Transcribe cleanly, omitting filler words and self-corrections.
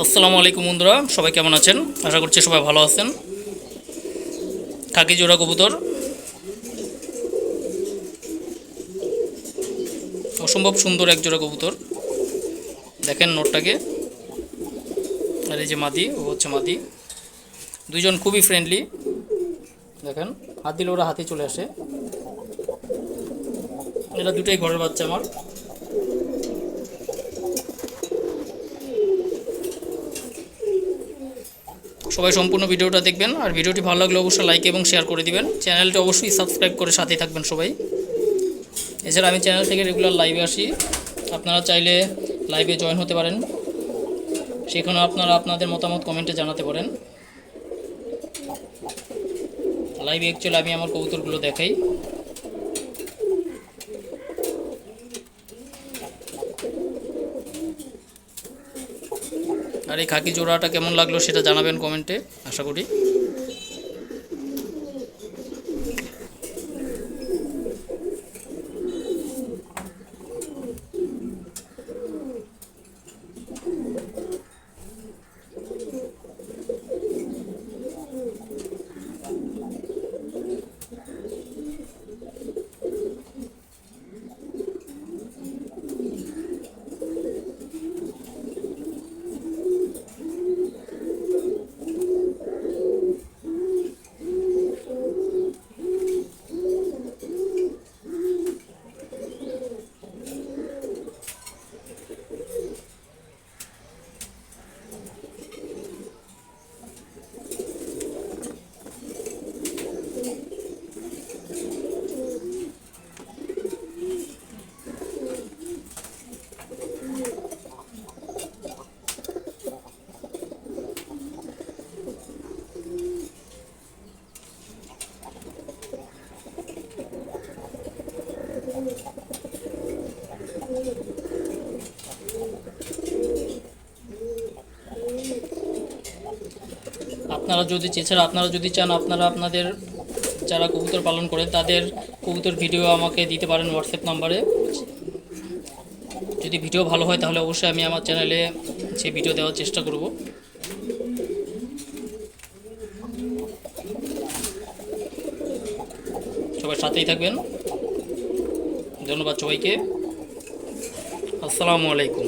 আসসালামু আলাইকুম বন্ধুরা, সবাই কেমন আছেন? আশা করছি সবাই ভালো আছেন। কাকি জোড়া কবুতর, অসম্ভব সুন্দর এক জোড়া কবুতর। দেখেন নোটটাকে, আর এই যে মাদি, ও হচ্ছে মাদি। দুইজন খুবই ফ্রেন্ডলি। দেখেন হাত দিলে ওরা হাতে চলে আসে। এরা দুটোই ঘরের বাচ্চা আমার। সবাই সম্পূর্ণ ভিডিওটা দেখবেন, আর ভিডিওটি ভালো লাগলে অবশ্যই লাইক এবং শেয়ার করে দিবেন। চ্যানেলটি অবশ্যই সাবস্ক্রাইব করে সাথেই থাকবেন সবাই। এছাড়া আমি চ্যানেল থেকে রেগুলার লাইভে আসি, আপনারা চাইলে লাইভে জয়েন হতে পারেন। সেখানেও আপনারা আপনাদের মতামত কমেন্টে জানাতে পারেন। লাইভে অ্যাকচুয়ালি আমি আমার কবুতরগুলো দেখাই। আর এই খাকি জোড়াটা কেমন লাগলো সেটা জানাবেন কমেন্টে, আশা করি। আপনারা যদি চান, আপনারা আপনাদের যারা কবুতর পালন করে তাদের কবুতর ভিডিও আমাকে দিতে পারেন হোয়াটসঅ্যাপ নাম্বারে। যদি ভিডিও ভালো হয় তাহলে অবশ্যই আমি আমার চ্যানেলে সেই ভিডিও দেওয়ার চেষ্টা করব। সবাই সাথেই থাকবেন। ধন্যবাদ সবাইকে। আসসালামু আলাইকুম।